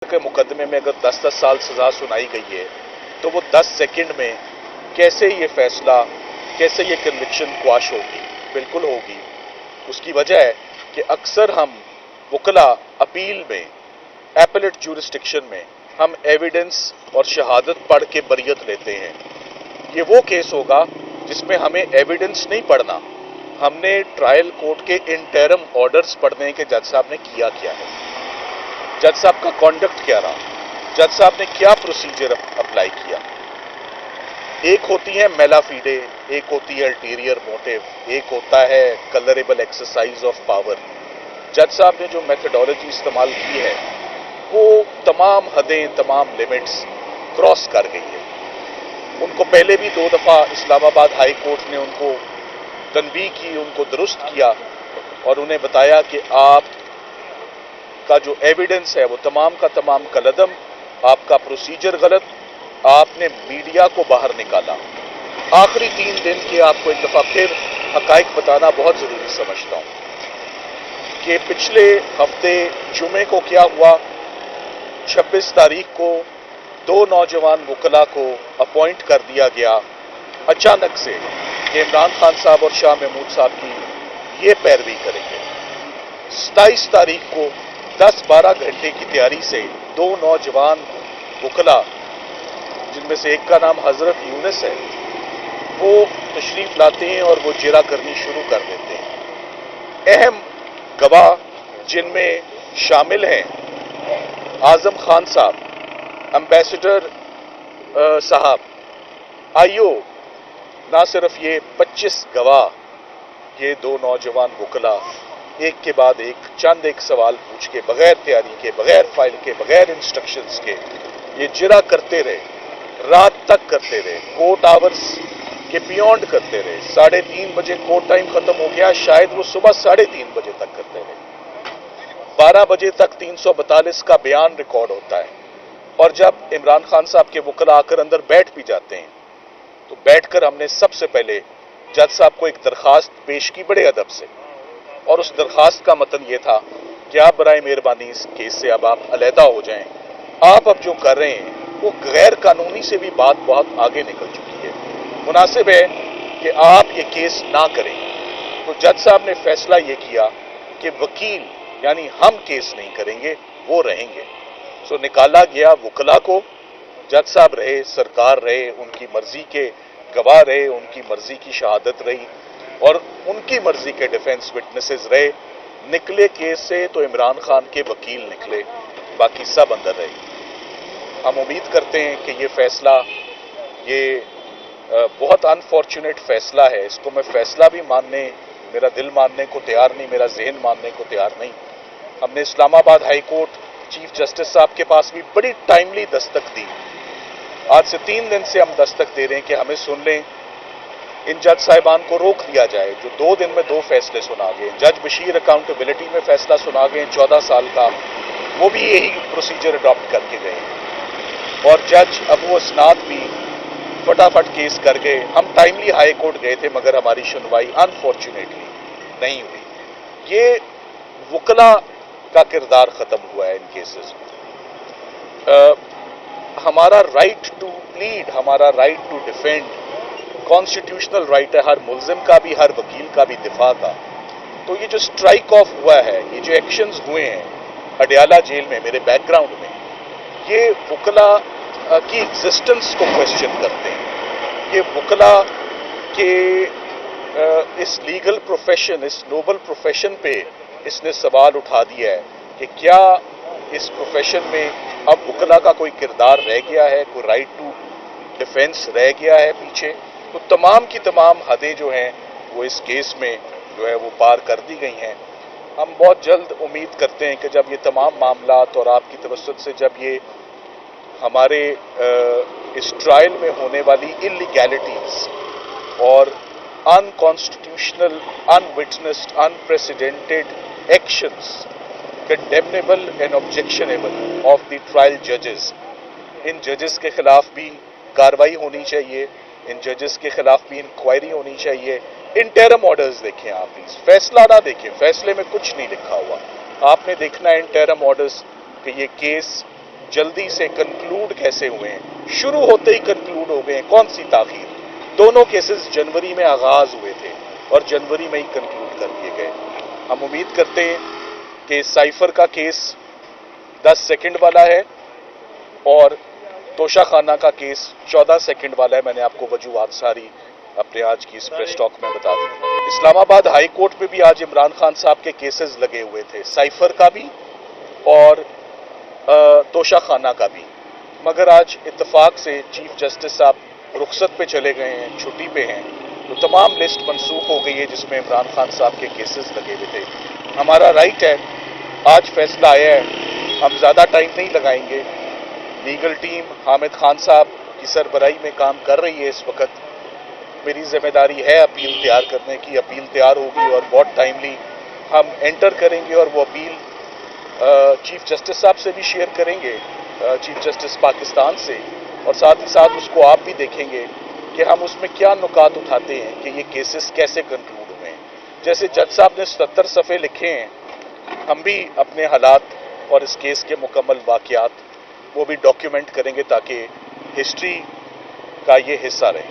के मुकदमे में अगर 10-10 साल सजा सुनाई गई है तो वो 10 सेकंड में कैसे ये फैसला, कैसे ये कन्विक्शन क्वाश होगी? बिल्कुल होगी। उसकी वजह है कि अक्सर हम वकला अपील में, एपेलेट ज्यूरिस्डिक्शन में हम एविडेंस और शहादत पढ़ के बरियत लेते हैं। ये वो केस होगा जिसमें हमें एविडेंस नहीं पढ़ना, हमने ट्रायल कोर्ट के इंटरम ऑर्डर्स पढ़ने के जज साहब ने किया क्या है, जज साहब का कॉन्डक्ट क्या रहा, जज साहब ने क्या प्रोसीजर अप्लाई किया। एक होती है मेला फीडे, एक होती है अल्टीरियर मोटिव, एक होता है कलरेबल एक्सरसाइज ऑफ पावर। जज साहब ने जो मेथडोलॉजी इस्तेमाल की है वो तमाम हदें, तमाम लिमिट्स क्रॉस कर गई है। उनको पहले भी 2 दफा इस्लामाबाद हाई कोर्ट ने उनको तनबीह की, उनको दुरुस्त किया और उन्हें बताया कि आप का जो एविडेंस है वो तमाम का तमाम कलदम, आपका प्रोसीजर गलत, आपने मीडिया को बाहर निकाला। आखिरी 3 दिन के आपको एक दफा फिर हकाइक बताना बहुत जरूरी समझता हूं कि पिछले हफ्ते जुमे को क्या हुआ। 26 तारीख को 2 नौजवान वकला को अपॉइंट कर दिया गया अचानक से कि इमरान खान साहब और शाह महमूद साहब की ये पैरवी करेंगे। 27 तारीख को 10-12 घंटे की तैयारी से 2 नौजवान वकला, जिनमें से एक का नाम हजरत यूनुस है, वो तशरीफ लाते हैं और वो जिरा करनी शुरू कर देते हैं। अहम गवाह जिनमें शामिल हैं आजम खान साहब, एम्बेसडर साहब, आईओ, ना सिर्फ ये 25 गवाह, ये 2 नौजवान वकला एक के बाद एक सवाल पूछ के, बगैर तैयारी के, बगैर फाइल के, बगैर इंस्ट्रक्शंस के ये जिरा करते रहे, रात तक करते रहे, कोर्ट आवर्स के बियॉन्ड करते रहे। 3:30 बजे कोर्ट टाइम खत्म हो गया, शायद वो सुबह 3:30 बजे तक करते रहे। 12 बजे तक 342 का बयान रिकॉर्ड होता है और जब इमरान खान साहब के वकला आकर अंदर बैठ भी जाते हैं तो बैठकर हमने सबसे पहले जज साहब को एक दरखास्त पेश की बड़े अदब से, और उस दरखास्त का मतन ये था कि आप बराए मेहरबानी इस केस से अब आप अलहदा हो जाएं। आप अब जो कर रहे हैं वो गैर कानूनी से भी बात बहुत आगे निकल चुकी है, मुनासिब है कि आप ये केस ना करें। तो जज साहब ने फैसला ये किया कि वकील यानी हम केस नहीं करेंगे, वो रहेंगे। सो निकाला गया वकला को, जज साहब रहे, सरकार रहे, उनकी मर्जी के गवाह रहे, उनकी मर्जी की शहादत रही और उनकी मर्जी के डिफेंस विटनेसेस रहे। निकले केस से तो इमरान खान के वकील निकले, बाकी सब अंदर रहे। हम उम्मीद करते हैं कि ये फैसला, ये बहुत अनफॉर्चुनेट फैसला है, इसको मैं फैसला भी मानने, मेरा दिल मानने को तैयार नहीं, मेरा जहन मानने को तैयार नहीं। हमने Islamabad high court chief justice साहब के पास भी बड़ी टाइमली दस्तक दी। आज से 3 दिन से हम दस्तक दे रहे हैं कि हमें सुन लें, इन जज साहिबान को रोक दिया जाए जो 2 दिन में 2 फैसले सुना गए। जज बशीर अकाउंटेबिलिटी में फैसला सुना गए 14 साल का, वो भी यही प्रोसीजर अडॉप्ट करके गए और जज अबू असनाद भी फटाफट केस कर गए। हम टाइमली हाई कोर्ट गए थे मगर हमारी सुनवाई अनफॉर्चुनेटली नहीं हुई। ये वकला का किरदार खत्म हुआ है इन केसेस में। हमारा राइट टू प्लीड, हमारा right to defend constitutional right है हर मुल्जिम का भी, हर वकील का भी दिफा का। तो ये जो स्ट्राइक ऑफ हुआ है, ये जो एक्शंस हुए हैं अडयाला जेल में, मेरे बैकग्राउंड में, ये वकला की एग्जिस्टेंस को क्वेश्चन करते हैं। ये वकला के इस लीगल प्रोफेशन, इस नोबल प्रोफेशन पे इसने सवाल उठा दिया है कि क्या इस प्रोफेशन में अब वकला का कोई किरदार रह गया है, कोई राइट टू डिफेंस रह गया है पीछे। तो तमाम की तमाम हदें जो हैं वो इस केस में जो है वो पार कर दी गई हैं। हम बहुत जल्द उम्मीद करते हैं कि जब ये तमाम मामलात और आपकी तवज्जुह से जब ये हमारे इस ट्रायल में होने वाली इलीगैलिटीज और unconstitutional, अनविटनेस्ड, unprecedented actions condemnable and objectionable of the trial जजेस, इन जजेस के खिलाफ भी कार्रवाई होनी चाहिए, इन जजेस के खिलाफ भी इंक्वायरी होनी चाहिए। इंटरम ऑर्डर्स देखें आप, प्लीज फैसला ना देखें, फैसले में कुछ नहीं लिखा हुआ। आपने देखना है इंटरम ऑर्डर्स कि ये केस जल्दी से कंक्लूड कैसे हुए हैं, शुरू होते ही कंक्लूड हो गए हैं, कौन सी ताखीर। दोनों केसेस जनवरी में आगाज हुए थे और जनवरी में ही कंक्लूड कर दिए गए। हम उम्मीद करते हैं कि साइफर का केस 10 सेकंड वाला है और तोशाखाना का केस 14 सेकंड वाला है। मैंने आपको वजूहात सारी अपने आज की इस प्रेस टॉक में बता दी। इस्लामाबाद हाई कोर्ट में भी आज इमरान खान साहब के केसेस लगे हुए थे, साइफर का भी और तोशाखाना का भी, मगर आज इत्तेफाक से चीफ जस्टिस साहब रुखसत पे चले गए हैं, छुट्टी पे हैं, तो तमाम लिस्ट मनसूख हो गई है जिसमें इमरान खान साहब के केसेस लगे हुए थे। हमारा राइट है, आज फैसला आया है, हम ज़्यादा टाइम नहीं लगाएंगे। लीगल टीम हामिद खान साहब की सरबराही में काम कर रही है इस वक्त। मेरी जिम्मेदारी है अपील तैयार करने की, अपील तैयार होगी और बहुत टाइमली हम एंटर करेंगे और वो अपील चीफ जस्टिस साहब से भी शेयर करेंगे, चीफ जस्टिस पाकिस्तान से, और साथ ही साथ उसको आप भी देखेंगे कि हम उसमें क्या नुकात उठाते हैं कि ये केसेस कैसे कंक्लूड हुए हैं। जैसे जज साहब ने 77 सफ़े लिखे हैं, हम भी अपने हालात और इस केस के मुकम्मल वाक़यात वो भी डॉक्यूमेंट करेंगे ताकि हिस्ट्री का ये हिस्सा रहे।